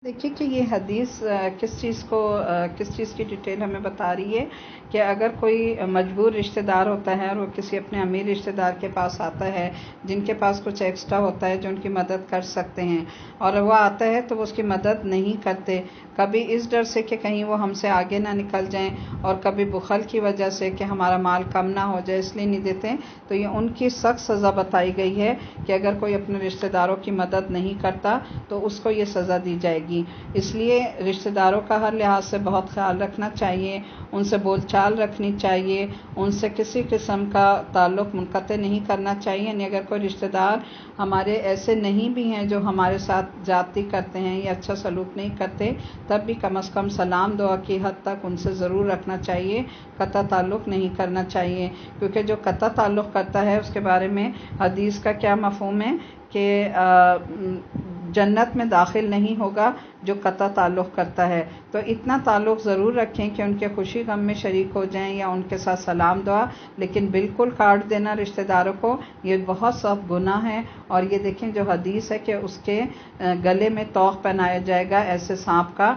دیکھیے کہ یہ حدیث کس چیز کی ڈیٹیل ہمیں بتا رہی ہے کہ اگر کوئی مجبور رشتہ دار ہوتا ہے اور وہ کسی اپنے امیر رشتہ دار کے پاس آتا ہے جن کے پاس کچھ ایکسٹرا ہوتا ہے جو ان کی مدد کر سکتے ہیں اور وہ آتا ہے تو وہ اس کی مدد نہیں کرتے، کبھی اس ڈر سے کہ کہیں وہ ہم سے آگے نہ نکل جائیں اور کبھی بخل کی وجہ سے کہ ہمارا مال کم نہ ہو جائے اس لیے نہیں دیتے، تو یہ ان کی سخت سزا بتائی گئی ہے کہ اگر کوئی اپنے رشتہ داروں کی مدد نہیں کرتا تو اس کو یہ سزا دی جائے گی۔ اس لیے رشتہ داروں کا ہر لحاظ سے بہت خیال رکھنا چاہیے، ان سے بول چال رکھنی چاہیے، ان سے کسی قسم کا تعلق منقطع نہیں کرنا چاہیے، یعنی اگر کوئی رشتہ دار ہمارے ایسے نہیں بھی ہیں جو ہمارے ساتھ زیادتی کرتے ہیں یا اچھا سلوک نہیں کرتے، تب بھی کم از کم سلام دعا کی حد تک ان سے ضرور رکھنا چاہیے، قطع تعلق نہیں کرنا چاہیے، کیونکہ جو قطع تعلق کرتا ہے اس کے بارے میں حدیث کا کیا مفہوم ہے کہ جنت میں داخل نہیں ہوگا جو قطع تعلق کرتا ہے۔ تو اتنا تعلق ضرور رکھیں کہ ان کے خوشی غم میں شریک ہو جائیں یا ان کے ساتھ سلام دعا، لیکن بالکل کاٹ دینا رشتہ داروں کو یہ بہت سخت گناہ ہے، اور یہ دیکھیں جو حدیث ہے کہ اس کے گلے میں طوق پہنایا جائے گا ایسے سانپ کا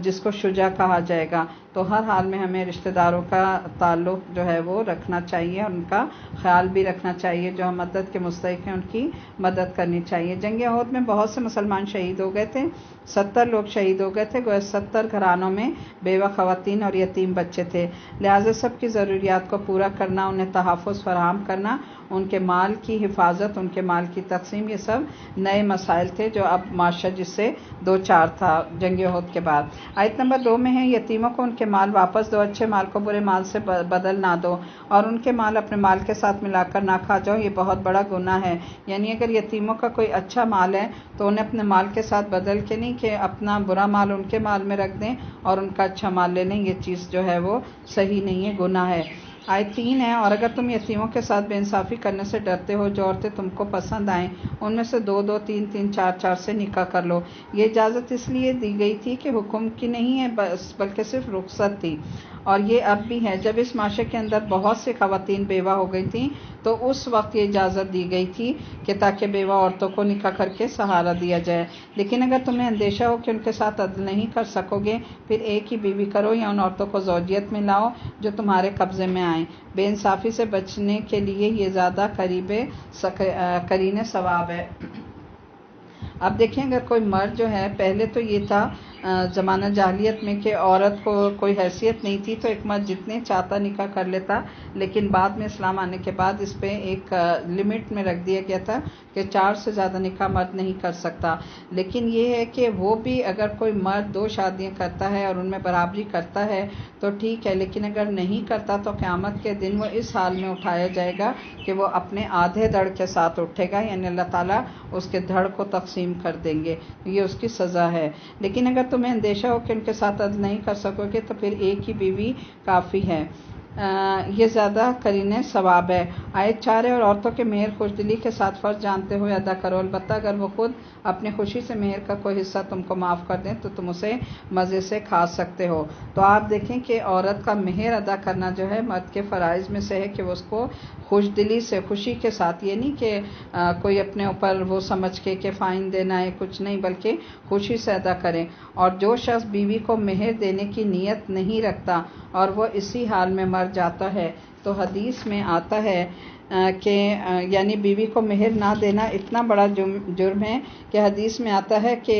جس کو شجا کہا جائے گا۔ تو ہر حال میں ہمیں رشتہ داروں کا تعلق جو ہے وہ رکھنا چاہیے اور ان کا خیال بھی رکھنا چاہیے، جو ہم مدد کے مستحق ہیں ان کی مدد کرنی چاہیے۔ جنگ احد میں بہت سے مسلمان شہید ہو گئے تھے، 70 لوگ شہید ہو گئے تھے، گویا 70 گھرانوں میں بیوہ خواتین اور یتیم بچے تھے، لہٰذا سب کی ضروریات کو پورا کرنا، انہیں تحفظ فراہم کرنا، ان کے مال کی حفاظت، ان کے مال کی تقسیم، یہ سب نئے مسائل تھے جو اب معاشرہ جس سے دو چار تھا جنگ احد کے بعد۔ آیت نمبر 2 میں ہے یتیموں کو ان کے مال واپس دو، اچھے مال کو برے مال سے بدل نہ دو، اور ان کے مال اپنے مال کے ساتھ ملا کر نہ کھا جاؤ، یہ بہت بڑا گناہ ہے۔ یعنی اگر یتیموں کا کوئی اچھا مال ہے تو انہیں اپنے مال کے ساتھ بدل کے نہیں کہ اپنا برا مال ان کے مال میں رکھ دیں اور ان کا اچھا مال لے لیں، یہ چیز جو ہے وہ صحیح نہیں ہے، گناہ ہے۔ آیت 3 ہے، اور اگر تم یتیموں کے ساتھ بے انصافی کرنے سے ڈرتے ہو، جو عورتیں تم کو پسند آئیں ان میں سے 2 3 3 4 سے نکاح کر لو۔ یہ اجازت اس لیے دی گئی تھی کہ حکم کی نہیں ہے بلکہ صرف رخصت تھی، اور یہ اب بھی ہے۔ جب اس معاشرے کے اندر بہت سی خواتین بیوہ ہو گئی تھیں تو اس وقت یہ اجازت دی گئی تھی کہ تاکہ بیوہ عورتوں کو نکاح کر کے سہارا دیا جائے، لیکن اگر تمہیں اندیشہ ہو کہ ان کے ساتھ عدل نہیں کر سکو گے، پھر ایک ہی بیوی کرو یا ان عورتوں کو زوجیت میں لاؤ جو تمہارے قبضے میں آئیں۔ بے انصافی سے بچنے کے لیے یہ زیادہ قرین ثواب ہے۔ اب دیکھیں اگر کوئی مرد جو ہے، پہلے تو یہ تھا زمانہ جاہلیت میں کہ عورت کو کوئی حیثیت نہیں تھی تو ایک مرد جتنے چاہتا نکاح کر لیتا، لیکن بعد میں اسلام آنے کے بعد اس پہ ایک لمٹ میں رکھ دیا گیا تھا کہ 4 سے زیادہ نکاح مرد نہیں کر سکتا۔ لیکن یہ ہے کہ وہ بھی اگر کوئی مرد 2 شادیاں کرتا ہے اور ان میں برابری کرتا ہے تو ٹھیک ہے، لیکن اگر نہیں کرتا تو قیامت کے دن وہ اس حال میں اٹھایا جائے گا کہ وہ اپنے آدھے دھڑ کے ساتھ اٹھے گا، یعنی اللہ تعالیٰ اس کے دھڑ کو تقسیم کر دیں گے، یہ اس کی سزا ہے۔ لیکن اگر تمہیں اندیشہ ہو کہ ان کے ساتھ عدل نہیں کر سکو گے تو پھر ایک ہی بیوی کافی ہے، یہ زیادہ قرین ثواب ہے۔ آیت 4 ہے، اور عورتوں کے مہر خوشدلی کے ساتھ فرض جانتے ہوئے ادا کرو، البتہ اگر وہ خود اپنی خوشی سے مہر کا کوئی حصہ تم کو معاف کر دیں تو تم اسے مزے سے کھا سکتے ہو۔ تو آپ دیکھیں کہ عورت کا مہر ادا کرنا جو ہے مرد کے فرائض میں سے ہے کہ وہ اس کو خوشدلی سے، خوشی کے ساتھ، یہ نہیں کہ کوئی اپنے اوپر وہ سمجھ کے کہ فائن دینا ہے، کچھ نہیں، بلکہ خوشی سے ادا کریں۔ اور جو شخص بیوی کو مہر دینے کی نیت نہیں رکھتا اور وہ اسی حال میں مر جاتا ہے تو حدیث میں آتا ہے کہ یعنی بیوی کو مہر نہ دینا اتنا بڑا جرم ہے کہ حدیث میں آتا ہے کہ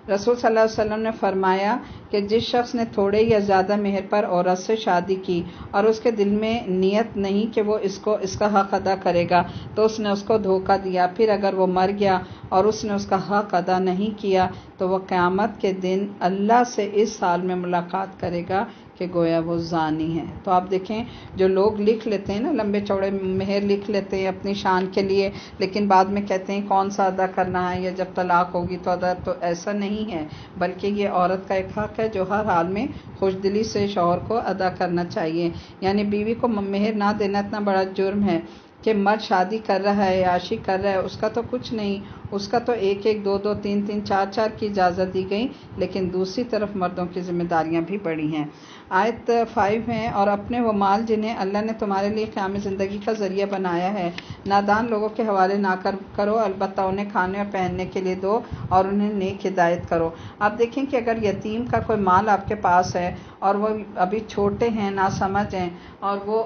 رسول صلی اللہ علیہ وسلم نے فرمایا کہ جس شخص نے تھوڑے یا زیادہ مہر پر عورت سے شادی کی اور اس کے دل میں نیت نہیں کہ وہ اس کا حق ادا کرے گا تو اس نے اس کو دھوکہ دیا، پھر اگر وہ مر گیا اور اس نے اس کا حق ادا نہیں کیا تو وہ قیامت کے دن اللہ سے اس حال میں ملاقات کرے گا کہ گویا وہ زانی ہے۔ تو آپ دیکھیں جو لوگ لکھ لیتے ہیں نا، لمبے چوڑے مہر لکھ لیتے ہیں اپنی شان کے لیے، لیکن بعد میں کہتے ہیں کون سا ادا کرنا ہے یا جب طلاق ہوگی تو ادا، تو ایسا نہیں ہے، بلکہ یہ عورت کا ایک حق ہے جو ہر حال میں خوشدلی سے شوہر کو ادا کرنا چاہیے۔ یعنی بیوی کو مہر نہ دینا اتنا بڑا جرم ہے کہ مرد شادی کر رہا ہے، عیاشی کر رہا ہے، اس کا تو کچھ نہیں، اس کا تو ایک ایک دو دو تین تین چار چار کی اجازت دی گئی، لیکن دوسری طرف مردوں کی ذمہ داریاں بھی بڑی ہیں۔ آیت 5 ہے، اور اپنے وہ مال جنہیں اللہ نے تمہارے لیے قیام زندگی کا ذریعہ بنایا ہے نادان لوگوں کے حوالے نہ کرو، البتہ انہیں کھانے اور پہننے کے لیے دو اور انہیں نیک ہدایت کرو۔ آپ دیکھیں کہ اگر یتیم کا کوئی مال آپ کے پاس ہے اور وہ ابھی چھوٹے ہیں، ناسمجھ ہیں، اور وہ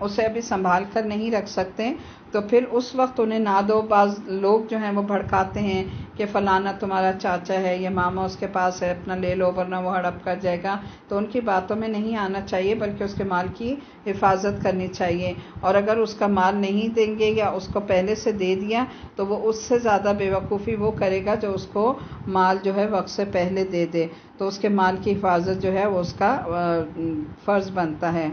اسے ابھی سنبھال کر نہیں رکھ سکتے، تو پھر اس وقت انہیں نہ دو۔ بعض لوگ جو ہیں وہ بھڑکاتے ہیں کہ فلانا تمہارا چاچا ہے، یہ ماما اس کے پاس ہے، اپنا لے لو ورنہ وہ ہڑپ کر جائے گا، تو ان کی باتوں میں نہیں آنا چاہیے، بلکہ اس کے مال کی حفاظت کرنی چاہیے۔ اور اگر اس کا مال نہیں دیں گے یا اس کو پہلے سے دے دیا تو وہ اس سے زیادہ بے وقوفی وہ کرے گا جو اس کو مال جو ہے وقت سے پہلے دے دے، تو اس کے مال کی حفاظت جو ہے وہ اس کا فرض بنتا ہے۔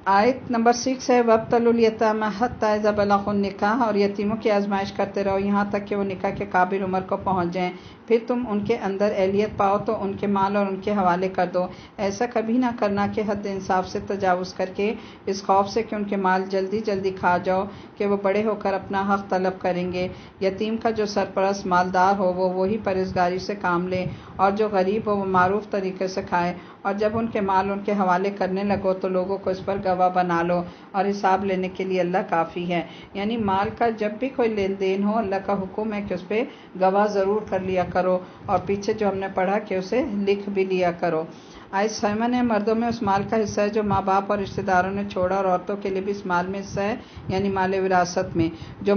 آیت نمبر 6 ہے، وَابْتَلُوا الْيَتَامَىٰ حَتَّىٰ إِذَا بَلَغُوا النِّكَاحَ، اور یتیموں کی آزمائش کرتے رہو یہاں تک کہ وہ نکاح کے قابل عمر کو پہنچ جائیں، پھر تم ان کے اندر اہلیت پاؤ تو ان کے مال اور ان کے حوالے کر دو۔ ایسا کبھی نہ کرنا کہ حد انصاف سے تجاوز کر کے، اس خوف سے کہ ان کے مال جلدی جلدی کھا جاؤ کہ وہ بڑے ہو کر اپنا حق طلب کریں گے۔ یتیم کا جو سرپرست مالدار ہو وہ وہی پرہیزگاری سے کام لے، اور جو غریب ہو وہ معروف طریقے سے کھائے، اور جب ان کے مال ان کے حوالے کرنے لگو تو لوگوں کو اس پر گواہ بنا لو، اور حساب لینے کے لیے اللہ کافی ہے۔ یعنی مال کا جب بھی کوئی لین دین ہو، اللہ کا حکم ہے کہ اس پہ گواہ ضرور کر لیا کرو، اور پیچھے جو ہم نے پڑھا کہ اسے لکھ بھی لیا کرو۔ آیت 7 ہے، مردوں میں اس مال کا حصہ ہے جو ماں باپ اور رشتہ داروں نے چھوڑا، اور عورتوں کے لیے بھی اس مال میں حصہ ہے، یعنی مال وراثت میں جو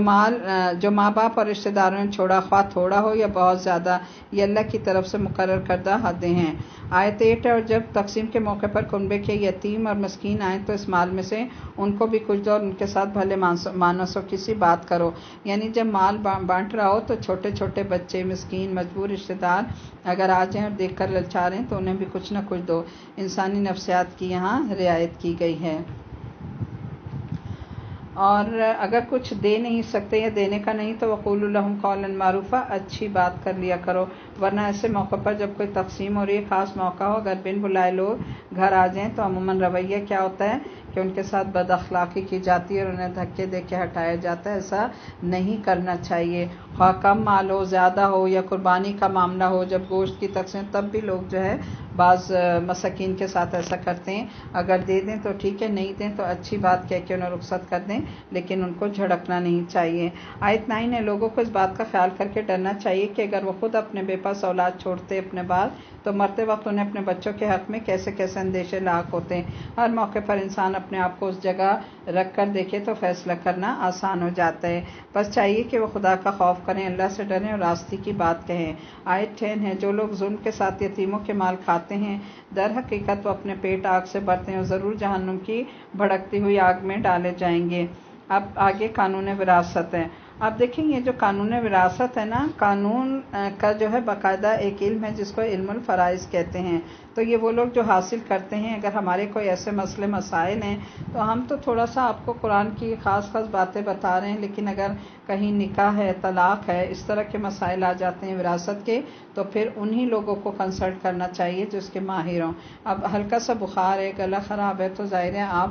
ماں باپ اور رشتہ داروں نے چھوڑا، خواہ تھوڑا ہو یا بہت زیادہ، یہ اللہ کی طرف سے مقرر کردہ حدیں ہیں۔ آیت 8 ہے، اور جب تقسیم کے موقع پر کنبے کے یتیم اور مسکین آئیں تو اس مال میں سے ان کو بھی کچھ دو اور ان کے ساتھ بھلے مانسو کسی بات کرو۔ یعنی جب مال بانٹ رہا ہو تو چھوٹے چھوٹے بچے، مسکین، مجبور رشتہ دار اگر آ جائیں اور دیکھ کر للچا رہے ہیں تو انہیں بھی کچھ نہ کچھ دو۔ انسانی نفسیات کی یہاں رعایت کی گئی ہے۔ اور اگر کچھ دے نہیں سکتے یا دینے کا نہیں تو وَقُولُوا لَهُمْ قَوْلًا مَعْرُوفًا، اچھی بات کر لیا کرو، ورنہ ایسے موقع پر جب کوئی تقسیم ہو رہی ہے، خاص موقع ہو، اگر بن بلائے لوگ گھر آ جائیں تو عموماً رویہ کیا ہوتا ہے کہ ان کے ساتھ بد اخلاقی کی جاتی ہے اور انہیں دھکے دے کے ہٹایا جاتا ہے۔ ایسا نہیں کرنا چاہیے، خواہ کم مال ہو، زیادہ ہو، یا قربانی کا معاملہ ہو، جب گوشت کی تقسیم تب بھی لوگ جو ہے بعض مساکین کے ساتھ ایسا کرتے ہیں۔ اگر دے دیں تو ٹھیک ہے، نہیں دیں تو اچھی بات کہہ کے انہیں رخصت کر دیں، لیکن ان کو جھڑکنا نہیں چاہیے۔ آیت 9 ہے، لوگوں کو اس بات کا خیال کر کے ڈرنا چاہیے کہ اگر وہ خود اپنے بے پاس اولاد چھوڑتے اپنے بعد تو مرتے وقت انہیں اپنے بچوں کے حق میں کیسے کیسے اندیشے لاحق ہوتے ہیں۔ ہر موقع پر انسان اپنے آپ کو اس جگہ رکھ کر دیکھے تو فیصلہ کرنا آسان ہو جاتا ہے۔ بس چاہیے کہ وہ خدا کا خوف کریں، اللہ سے ڈریں اور راستی کی بات کہیں۔ آیت 10 ہے، جو لوگ ظلم کے ساتھ یتیموں کے مال کھاتے ہیں در حقیقت وہ اپنے پیٹ آگ سے بھرتے ہیں اور ضرور جہنم کی بھڑکتی ہوئی آگ میں ڈالے جائیں گے۔ اب آگے قانون وراثت ہے۔ اب دیکھیں یہ جو قانون وراثت ہے نا، قانون کا جو ہے باقاعدہ ایک علم ہے جس کو علم الفرائض کہتے ہیں۔ تو یہ وہ لوگ جو حاصل کرتے ہیں، اگر ہمارے کوئی ایسے مسئلے مسائل ہیں تو ہم تو تھوڑا سا آپ کو قرآن کی خاص خاص باتیں بتا رہے ہیں، لیکن اگر کہیں نکاح ہے، طلاق ہے، اس طرح کے مسائل آ جاتے ہیں وراثت کے، تو پھر انہی لوگوں کو کنسلٹ کرنا چاہیے جو اس کے ماہر ہوں۔ اب ہلکا سا بخار ہے، گلا خراب ہے، تو ظاہر ہے آپ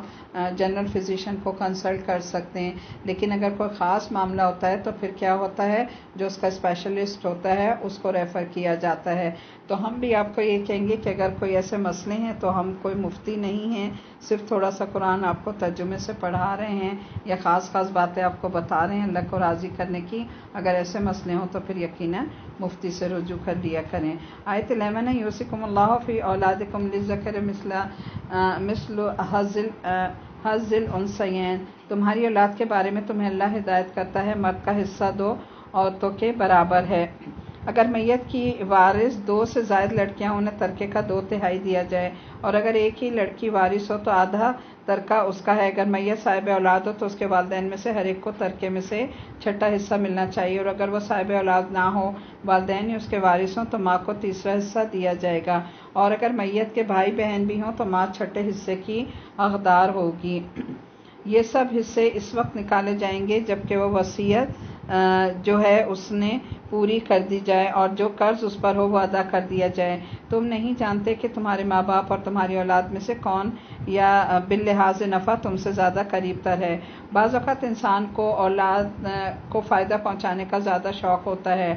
جنرل فزیشین کو کنسلٹ کر سکتے ہیں، لیکن اگر کوئی خاص معاملہ ہوتا ہے تو پھر کیا ہوتا ہے، جو اس کا اسپیشلسٹ ہوتا ہے اس کو ریفر کیا جاتا ہے۔ تو ہم بھی آپ کو یہ کہیں گے کہ اگر کوئی ایسے مسئلے ہیں تو ہم کوئی مفتی نہیں ہیں، صرف تھوڑا سا قرآن آپ کو ترجمے سے پڑھا رہے ہیں یا خاص خاص باتیں آپ کو بتا رہے ہیں اللہ کو راضی کرنے کی۔ اگر ایسے مسئلے ہوں تو پھر یقیناً مفتی سے رجوع کر لیا کریں۔ آیت 11 ہے، یوصیکم اللہ فی اولادکم للذکر مثل حظ الانثیین، تمہاری اولاد کے بارے میں تمہیں اللہ ہدایت کرتا ہے، مرد کا حصہ دو عورتوں کے برابر ہے۔ اگر میت کی وارث 2 سے زائد لڑکیاں انہیں ترکے کا 2/3 دیا جائے، اور اگر ایک ہی لڑکی وارث ہو تو آدھا ترکہ اس کا ہے۔ اگر میت صاحب اولاد ہو تو اس کے والدین میں سے ہر ایک کو ترکے میں سے 1/6 حصہ ملنا چاہیے، اور اگر وہ صاحب اولاد نہ ہو، والدین ہی اس کے وارث ہوں، تو ماں کو 1/3 حصہ دیا جائے گا، اور اگر میت کے بھائی بہن بھی ہوں تو ماں 1/6 حصے کی حقدار ہوگی۔ یہ سب حصے اس وقت نکالے جائیں گے جبکہ وہ وصیت جو ہے اس نے پوری کر دی جائے اور جو قرض اس پر ہو وہ ادا کر دیا جائے۔ تم نہیں جانتے کہ تمہارے ماں باپ اور تمہاری اولاد میں سے کون یا باللحاظ نفع تم سے زیادہ قریب تر ہے۔ بعض اوقات انسان کو اولاد کو فائدہ پہنچانے کا زیادہ شوق ہوتا ہے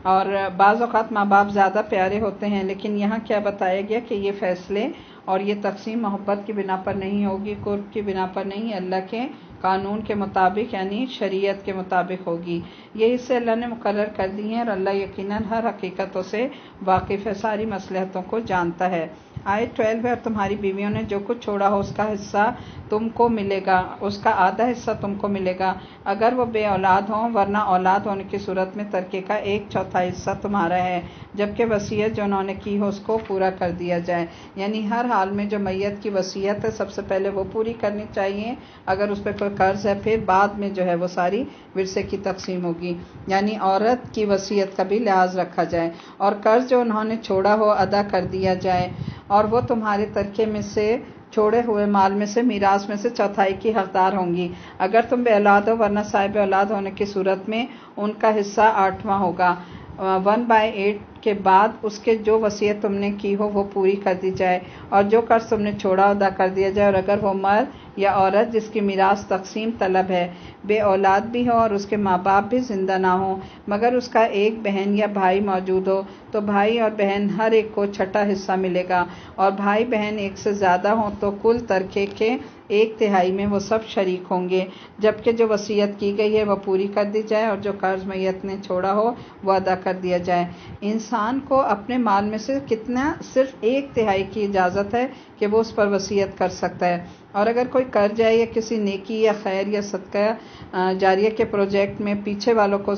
اور بعض اوقات ماں باپ زیادہ پیارے ہوتے ہیں، لیکن یہاں کیا بتایا گیا کہ یہ فیصلے اور یہ تقسیم محبت کی بنا پر نہیں ہوگی، قرب کی بنا پر نہیں، اللہ کے قانون کے مطابق یعنی شریعت کے مطابق ہوگی۔ یہ حصے اللہ نے مقرر کر دی ہیں اور اللہ یقیناً ہر حقیقتوں سے واقف ہے، ساری مصلحتوں کو جانتا ہے۔ آیت 12 ہے، اور تمہاری بیویوں نے جو کچھ چھوڑا ہو اس کا حصہ تم کو ملے گا، اس کا آدھا حصہ تم کو ملے گا اگر وہ بے اولاد ہوں، ورنہ اولاد ہونے کی صورت میں ترکے کا 1/4 حصہ تمہارا ہے، جبکہ وصیت جو انہوں نے کی ہو اس کو پورا کر دیا جائے۔ یعنی ہر حال میں جو میت کی وصیت ہے سب سے پہلے وہ پوری کرنی چاہیے اگر اس پہ کوئی قرض ہے، پھر بعد میں جو ہے وہ ساری ورثے کی تقسیم ہوگی، یعنی عورت کی وصیت کا بھی لحاظ رکھا جائے اور قرض جو انہوں نے چھوڑا ہو ادا کر دیا جائے، اور وہ تمہارے ترکے میں سے چھوڑے ہوئے مال میں سے میراث میں سے 1/4 کی حقدار ہوں گی اگر تم بے اولاد ہو، ورنہ صاحب اولاد ہونے کی صورت میں ان کا حصہ 8واں ہوگا۔ 1/8 کے بعد اس کے جو وصیت تم نے کی ہو وہ پوری کر دی جائے اور جو قرض تم نے چھوڑا ادا کر دیا جائے، اور اگر وہ مرد یا عورت جس کی میراث تقسیم طلب ہے بے اولاد بھی ہو اور اس کے ماں باپ بھی زندہ نہ ہوں مگر اس کا ایک بہن یا بھائی موجود ہو، تو بھائی اور بہن ہر ایک کو 1/6 حصہ ملے گا، اور بھائی بہن ایک سے زیادہ ہوں تو کل ترکے کے 1/3 میں وہ سب شریک ہوں گے، جبکہ جو وصیت کی گئی ہے وہ پوری کر دی جائے اور جو قرض میت نے چھوڑا ہو وہ ادا کر دیا جائے۔ انسان کو اپنے مال میں سے کتنا؟ صرف 1/3 کی اجازت ہے کہ وہ اس پر وصیت کر سکتا ہے، اور اگر کوئی قرض ہے یا کسی نیکی یا خیر یا صدقہ جاریہ کے پروجیکٹ میں پیچھے والوں کو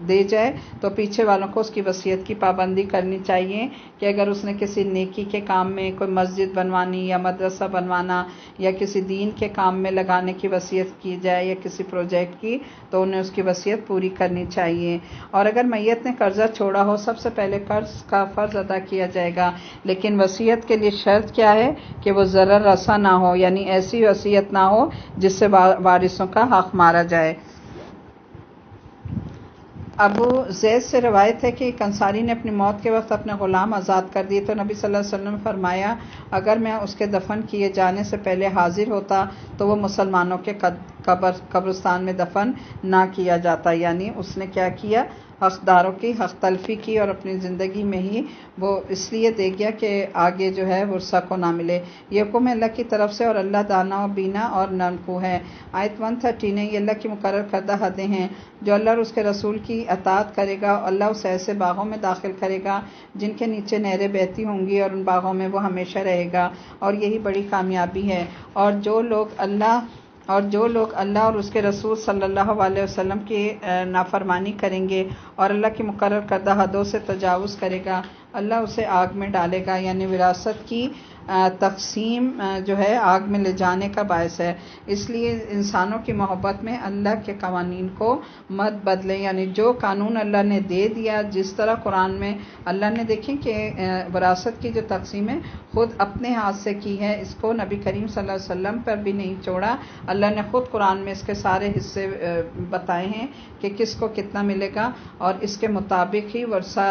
دے جائے تو پیچھے والوں کو اس کی وصیت کی پابندی کرنی چاہیے کہ اگر اس نے کسی نیکی کے کام میں کوئی مسجد بنوانی یا مدرسہ بنوانا یا کسی دین کے کام میں لگانے کی وصیت کی جائے یا کسی پروجیکٹ کی، تو انہیں اس کی وصیت پوری کرنی چاہیے۔ اور اگر میت نے قرضہ چھوڑا ہو سب سے پہلے قرض کا فرض ادا کیا جائے گا، لیکن وصیت کے لیے شرط کیا ہے کہ وہ ضرر رسا نہ ہو، یعنی ایسی وصیت نہ ہو جس سے وارثوں کا حق مارا جائے۔ ابو زید سے روایت ہے کہ ایک انصاری نے اپنی موت کے وقت اپنے غلام آزاد کر دیے تو نبی صلی اللہ علیہ وسلم نے فرمایا اگر میں اس کے دفن کیے جانے سے پہلے حاضر ہوتا تو وہ مسلمانوں کے قبرستان میں دفن نہ کیا جاتا، یعنی اس نے کیا کیا؟ حقداروں کی حق تلفی کی اور اپنی زندگی میں ہی وہ اس لیے دے گیا کہ آگے جو ہے ورثہ کو نہ ملے۔ یہ حکم ہے اللہ کی طرف سے اور اللہ دانا و بینا اور نرم ہے۔ آیت 113 یہ اللہ کی مقرر کردہ حدیں ہیں، جو اللہ اور اس کے رسول کی اطاعت کرے گا اللہ اسے ایسے باغوں میں داخل کرے گا جن کے نیچے نہریں بہتی ہوں گی اور ان باغوں میں وہ ہمیشہ رہے گا، اور یہی بڑی کامیابی ہے۔ اور جو لوگ اللہ اور اس کے رسول صلی اللہ علیہ وسلم کی نافرمانی کریں گے اور اللہ کی مقرر کردہ حدوں سے تجاوز کرے گا، اللہ اسے آگ میں ڈالے گا، یعنی وراثت کی تقسیم جو ہے آگ میں لے جانے کا باعث ہے۔ اس لیے انسانوں کی محبت میں اللہ کے قوانین کو مت بدلیں، یعنی جو قانون اللہ نے دے دیا، جس طرح قرآن میں اللہ نے دیکھیں کہ وراثت کی جو تقسیم ہے خود اپنے ہاتھ سے کی ہے، اس کو نبی کریم صلی اللہ علیہ وسلم پر بھی نہیں چھوڑا، اللہ نے خود قرآن میں اس کے سارے حصے بتائے ہیں کہ کس کو کتنا ملے گا اور اس کے مطابق ہی ورثہ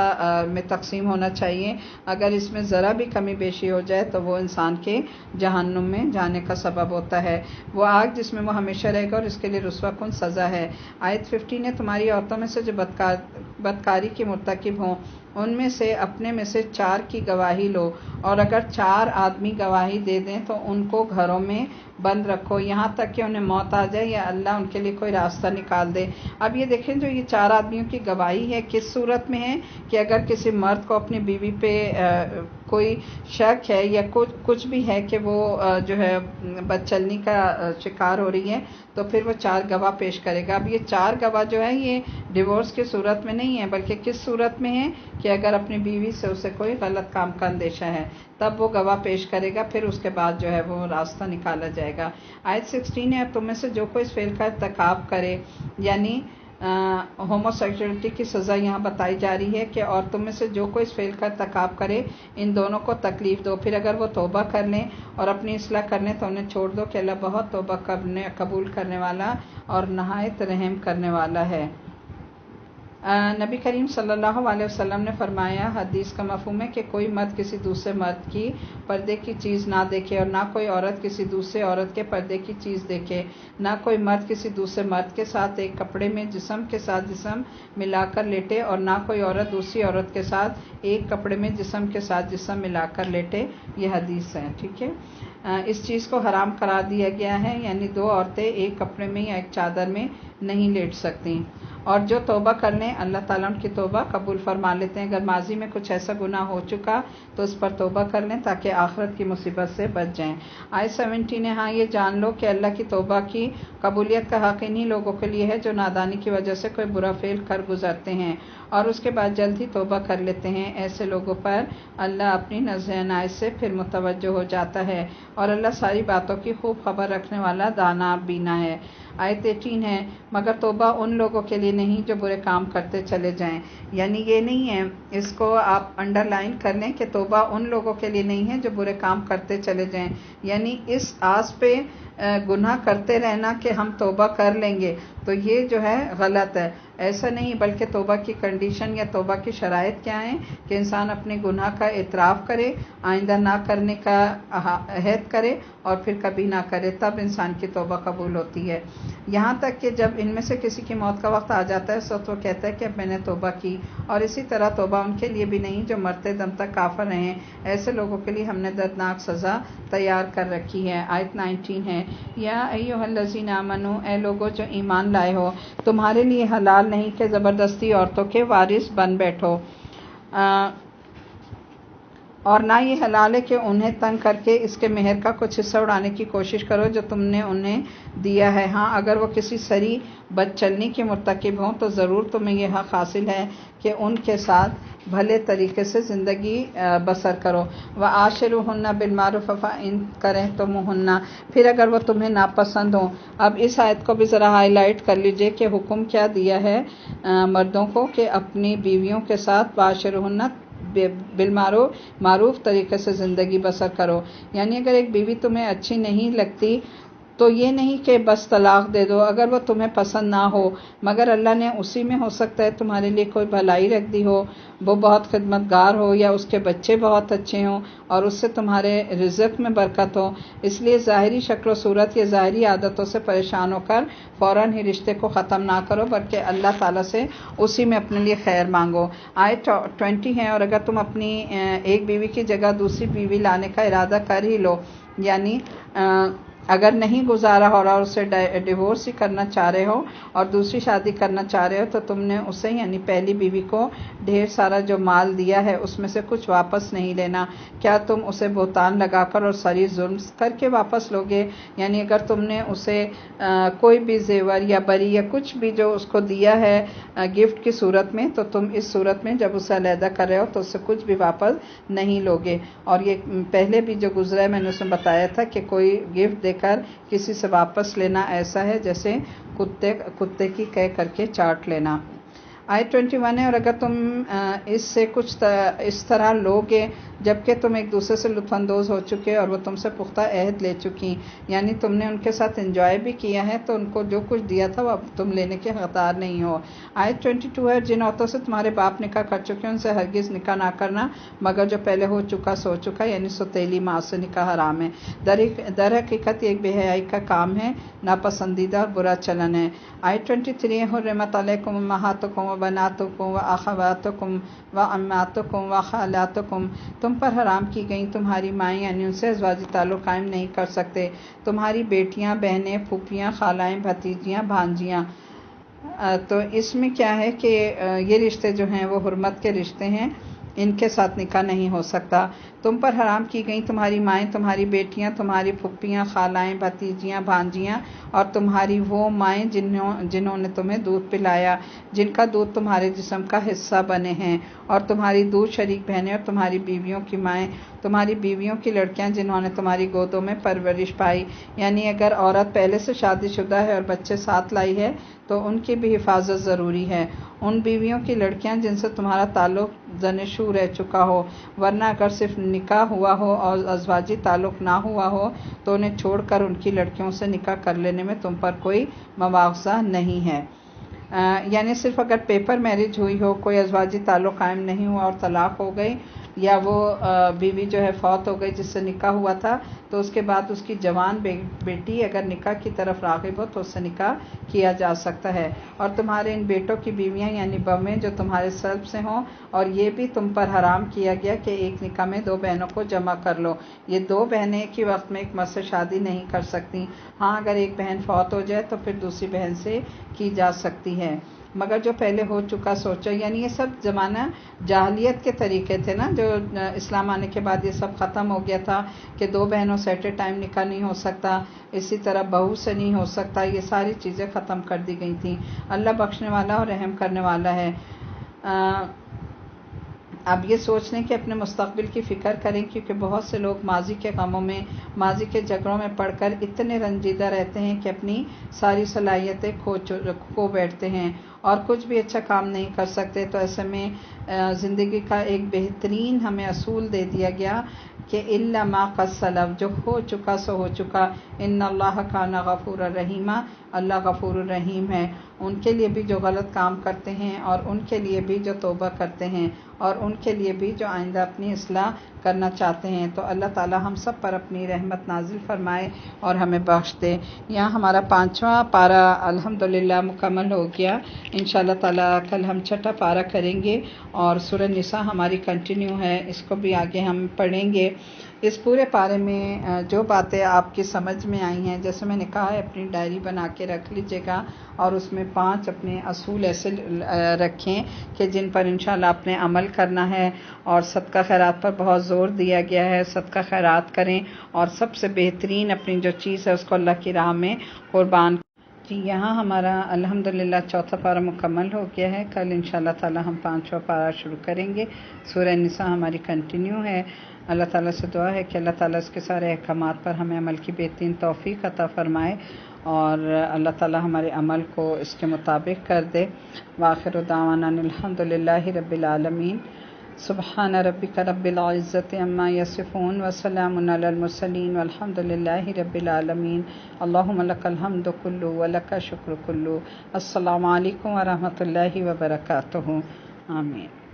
میں تقسیم ہونا چاہیے۔ اگر اس میں ذرا بھی کمی بیشی ہو جائے تو وہ انسان کے جہنم میں جانے کا سبب ہوتا ہے، وہ آگ جس میں وہ ہمیشہ رہے گا اور اس کے لیے رسوا کن سزا ہے۔ آیت 15 نے تمہاری عورتوں میں سے جو بدکاری کی مرتکب ہوں ان میں سے اپنے میں سے 4 کی گواہی لو، اور اگر 4 آدمی گواہی دے دیں تو ان کو گھروں میں بند رکھو یہاں تک کہ انہیں موت آ جائے یا اللہ ان کے لیے کوئی راستہ نکال دے۔ اب یہ دیکھیں جو یہ 4 آدمیوں کی گواہی ہے کس صورت میں ہے کہ اگر کسی مرد کو اپنی بیوی پہ کوئی شک ہے یا کچھ بھی ہے کہ وہ جو ہے بدچلنی کا شکار ہو رہی ہے تو پھر وہ 4 گواہ پیش کرے گا۔ اب یہ 4 گواہ جو ہے یہ ڈیورس کی صورت میں نہیں ہے بلکہ کس صورت میں ہے کہ اگر اپنی بیوی سے اسے کوئی غلط کام کا اندیشہ ہے تب وہ گواہ پیش کرے گا، پھر اس کے بعد جو ہے وہ راستہ نکالا جائے گا۔ آیت 16 ہے تم میں سے جو کوئی اس فعل کا ارتکاب کرے، یعنی ہوموسیکسولیٹی کی سزا یہاں بتائی جا رہی ہے کہ اور تم میں سے جو کوئی اس فعل کا ارتکاب کرے ان دونوں کو تکلیف دو، پھر اگر وہ توبہ کر لیں اور اپنی اصلاح کر لیں تو انہیں چھوڑ دو کہ اللہ بہت توبہ قبول کرنے والا اور نہایت رحم کرنے والا ہے۔ نبی کریم صلی اللہ علیہ وسلم نے فرمایا، حدیث کا مفہوم ہے کہ کوئی مرد کسی دوسرے مرد کی پردے کی چیز نہ دیکھے، اور نہ کوئی عورت کسی دوسرے عورت کے پردے کی چیز دیکھے، نہ کوئی مرد کسی دوسرے مرد کے ساتھ ایک کپڑے میں جسم کے ساتھ جسم ملا کر لیٹے، اور نہ کوئی عورت دوسری عورت کے ساتھ ایک کپڑے میں جسم کے ساتھ جسم ملا کر لیٹے۔ یہ حدیث ہے، ٹھیک ہے۔ اس چیز کو حرام قرار دیا گیا ہے، یعنی دو عورتیں ایک کپڑے میں یا ایک چادر میں نہیں لیٹ سکتی۔ اور جو توبہ کر لیں اللہ تعالیٰ ان کی توبہ قبول فرما لیتے ہیں۔ اگر ماضی میں کچھ ایسا گناہ ہو چکا تو اس پر توبہ کر لیں تاکہ آخرت کی مصیبت سے بچ جائیں۔ آیت 17 ہے، ہاں یہ جان لو کہ اللہ کی توبہ کی قبولیت کا حق انہی لوگوں کے لیے ہے جو نادانی کی وجہ سے کوئی برا فعل کر گزرتے ہیں اور اس کے بعد جلد ہی توبہ کر لیتے ہیں۔ ایسے لوگوں پر اللہ اپنی نظر عنایت سے پھر متوجہ ہو جاتا ہے، اور اللہ ساری باتوں کی خوب خبر رکھنے والا دانا بینا ہے۔ آیت 18 ہے، مگر توبہ ان لوگوں کے لیے نہیں جو برے کام کرتے چلے جائیں، یعنی یہ نہیں ہے، اس کو آپ انڈر لائن کر لیں کہ توبہ ان لوگوں کے لیے نہیں ہے جو برے کام کرتے چلے جائیں، یعنی اس آس پہ گناہ کرتے رہنا کہ ہم توبہ کر لیں گے تو یہ جو ہے غلط ہے۔ ایسا نہیں، بلکہ توبہ کی کنڈیشن یا توبہ کی شرائط کیا ہیں کہ انسان اپنے گناہ کا اعتراف کرے، آئندہ نہ کرنے کا عہد کرے اور پھر کبھی نہ کرے، تب انسان کی توبہ قبول ہوتی ہے۔ یہاں تک کہ جب ان میں سے کسی کی موت کا وقت آ جاتا ہے تو وہ کہتا ہے کہ اب میں نے توبہ کی، اور اسی طرح توبہ ان کے لیے بھی نہیں جو مرتے دم تک کافر رہیں۔ ایسے لوگوں کے لیے ہم نے دردناک سزا تیار کر رکھی ہے۔ آیت 19 ہے، یا ایھا الذین آمنو، اے لوگو جو ایمان لائے ہو، تمہارے لیے حلال نہیں کہ زبردستی عورتوں کے وارث بن بیٹھو، اور نہ یہ حلال ہے کہ انہیں تنگ کر کے اس کے مہر کا کچھ حصہ اڑانے کی کوشش کرو جو تم نے انہیں دیا ہے۔ ہاں اگر وہ کسی سری بد چلنی کے مرتکب ہوں تو ضرور تمہیں یہ حق حاصل ہے کہ ان کے ساتھ بھلے طریقے سے زندگی بسر کرو۔ وَعَاشِرُوهُنَّ بِالْمَعْرُوفِ فَإِن كَرِهْتُمُوهُنَّ، پھر اگر وہ تمہیں ناپسند ہوں۔ اب اس آیت کو بھی ذرا ہائی لائٹ کر لیجئے کہ حکم کیا دیا ہے مردوں کو کہ اپنی بیویوں کے ساتھ وَعَاشِرُوهُنَّ بالمعروف، معروف طریقے سے زندگی بسر کرو، یعنی اگر ایک بیوی تمہیں اچھی نہیں لگتی تو یہ نہیں کہ بس طلاق دے دو اگر وہ تمہیں پسند نہ ہو، مگر اللہ نے اسی میں ہو سکتا ہے تمہارے لیے کوئی بھلائی رکھ دی ہو، وہ بہت خدمتگار ہو یا اس کے بچے بہت اچھے ہوں اور اس سے تمہارے رزق میں برکت ہو۔ اس لیے ظاہری شکل و صورت یا ظاہری عادتوں سے پریشان ہو کر فوراً ہی رشتے کو ختم نہ کرو، بلکہ اللہ تعالیٰ سے اسی میں اپنے لیے خیر مانگو۔ آیت 20 ہے، اور اگر تم اپنی ایک بیوی کی جگہ دوسری بیوی لانے کا ارادہ کر ہی لو، یعنی اگر نہیں گزارا ہو رہا اور اسے ڈیورس ہی کرنا چاہ رہے ہو اور دوسری شادی کرنا چاہ رہے ہو تو تم نے اسے یعنی پہلی بیوی کو ڈھیر سارا جو مال دیا ہے اس میں سے کچھ واپس نہیں لینا۔ کیا تم اسے بہتان لگا کر اور سری ظلم کر کے واپس لوگے؟ یعنی اگر تم نے اسے کوئی بھی زیور یا بری یا کچھ بھی جو اس کو دیا ہے گفٹ کی صورت میں، تو تم اس صورت میں جب اسے علیحدہ کر رہے ہو تو اسے کچھ بھی واپس نہیں لوگے۔ اور یہ پہلے بھی جو گزرا ہے میں نے اس میں بتایا تھا کہ کوئی گفٹ دے کر کسی سے واپس لینا ایسا ہے جیسے کتے کی کہہ کر کے چاٹ لینا۔ آیت 21 ہے، اور اگر تم اس سے کچھ اس طرح لوگے جبکہ تم ایک دوسرے سے لطف اندوز ہو چکے اور وہ تم سے پختہ عہد لے چکی، یعنی تم نے ان کے ساتھ انجوائے بھی کیا ہے تو ان کو جو کچھ دیا تھا وہ اب تم لینے کے حقدار نہیں ہو۔ آیت 22 ہے، جن عورتوں سے تمہارے باپ نکاح کر چکے ان سے ہرگز نکاح نہ کرنا مگر جو پہلے ہو چکا سو چکا، یعنی سوتیلی ماں سے نکاح حرام ہے۔ در حقیقت یہ ایک بے حیائی کا کام ہے، ناپسندیدہ اور برا چلن ہے۔ آیت 23 ہے، حرمت علیکم امہاتکم وبناتکم واخواتکم وعماتکم وخالاتکم، تم پر حرام کی گئیں تمہاری مائیں، یعنی ان سے ازواجی تعلق قائم نہیں کر سکتے، تمہاری بیٹیاں، بہنیں، پھوپھیاں، خالائیں، بھتیجیاں، بھانجیاں۔ تو اس میں کیا ہے کہ یہ رشتے جو ہیں وہ حرمت کے رشتے ہیں ان کے ساتھ نکاح نہیں ہو سکتا۔ تم پر حرام کی گئی تمہاری مائیں، تمہاری بیٹیاں، تمہاری پھپھیاں، خالائیں، بھتیجیاں، بھانجیاں، اور تمہاری وہ مائیں جنہوں نے تمہیں دودھ پلایا، جن کا دودھ تمہارے جسم کا حصہ بنے ہیں، اور تمہاری دودھ شریک بہنیں اور تمہاری بیویوں کی مائیں، تمہاری بیویوں کی لڑکیاں جنہوں نے تمہاری گودوں میں پرورش پائی۔ یعنی اگر عورت پہلے سے شادی شدہ ہے اور بچے ساتھ لائی ہے تو ان کی بھی حفاظت ضروری ہے۔ ان بیویوں کی لڑکیاں جن سے تمہارا تعلق زنشو رہ چکا ہو، ورنہ اگر صرف نکاح ہوا ہو اور ازواجی تعلق نہ ہوا ہو تو انہیں چھوڑ کر ان کی لڑکیوں سے نکاح کر لینے میں تم پر کوئی مواخذہ نہیں ہے۔ یعنی صرف اگر پیپر میرج ہوئی ہو، کوئی ازواجی تعلق قائم نہیں ہوا اور طلاق ہو گئی، یا وہ بیوی جو ہے فوت ہو گئی جس سے نکاح ہوا تھا، تو اس کے بعد اس کی جوان بیٹی اگر نکاح کی طرف راغب ہو تو اس سے نکاح کیا جا سکتا ہے۔ اور تمہارے ان بیٹوں کی بیویاں یعنی بہویں جو تمہارے سلب سے ہوں، اور یہ بھی تم پر حرام کیا گیا کہ ایک نکاح میں 2 بہنوں کو جمع کر لو۔ یہ 2 بہنیں ایک ہی وقت میں ایک مرد سے شادی نہیں کر سکتی۔ ہاں اگر ایک بہن فوت ہو جائے تو پھر دوسری بہن سے کی جا سکتی ہے، مگر جو پہلے ہو چکا سوچو۔ یعنی یہ سب زمانہ جاہلیت کے طریقے تھے نا، جو اسلام آنے کے بعد یہ سب ختم ہو گیا تھا کہ 2 بہنوں سے ایٹ اے ٹائم نکاح نہیں ہو سکتا، اسی طرح بہو سے نہیں ہو سکتا، یہ ساری چیزیں ختم کر دی گئی تھیں۔ اللہ بخشنے والا اور رحم کرنے والا ہے۔ اب یہ سوچ لیں کہ اپنے مستقبل کی فکر کریں، کیونکہ بہت سے لوگ ماضی کے غموں میں، ماضی کے جھگڑوں میں پڑ کر اتنے رنجیدہ رہتے ہیں کہ اپنی ساری صلاحیتیں کھو بیٹھتے ہیں اور کچھ بھی اچھا کام نہیں کر سکتے۔ تو ایسے میں زندگی کا ایک بہترین ہمیں اصول دے دیا گیا کہ الا ما قد سلف، جو ہو چکا سو ہو چکا، ان اللہ کان غفور الرحیم، اللہ غفور الرحیم ہے۔ ان کے لیے بھی جو غلط کام کرتے ہیں، اور ان کے لیے بھی جو توبہ کرتے ہیں، اور ان کے لیے بھی جو آئندہ اپنی اصلاح کرنا چاہتے ہیں۔ تو اللہ تعالی ہم سب پر اپنی رحمت نازل فرمائے اور ہمیں بخش دے۔ یہاں ہمارا 5واں پارہ الحمدللہ مکمل ہو گیا۔ انشاءاللہ تعالی کل ہم 6واں پارہ کریں گے، اور سورہ نساء ہماری کنٹینیو ہے، اس کو بھی آگے ہم پڑھیں گے۔ اس پورے پارے میں جو باتیں آپ کی سمجھ میں آئی ہیں، جیسے میں نے کہا ہے اپنی ڈائری بنا کے رکھ لیجئے گا، اور اس میں 5 اپنے اصول ایسے رکھیں کہ جن پر انشاءاللہ آپ نے عمل کرنا ہے۔ اور صدقہ خیرات پر بہت زور دیا گیا ہے، صدقہ خیرات کریں، اور سب سے بہترین اپنی جو چیز ہے اس کو اللہ کی راہ میں قربان جی۔ یہاں ہمارا الحمدللہ 4واں پارہ مکمل ہو گیا ہے۔ کل انشاءاللہ تعالی ہم 5واں پارہ شروع کریں گے۔ سورہ نساء ہماری کنٹینیو ہے۔ اللہ تعالیٰ سے دعا ہے کہ اللہ تعالیٰ اس کے سارے احکامات پر ہمیں عمل کی بہترین توفیق عطا فرمائے، اور اللہ تعالیٰ ہمارے عمل کو اس کے مطابق کر دے۔ وآخر دعوانا الحمدللہ رب العالمین۔ سبحان ربک رب العزت عما یصفون وسلام علی المرسلین والحمد للہ رب العالمین۔ اللہم لک الحمد کلہ ولک الشکر کلہ۔ السلام علیکم ورحمۃ اللہ وبرکاتہ۔ آمین۔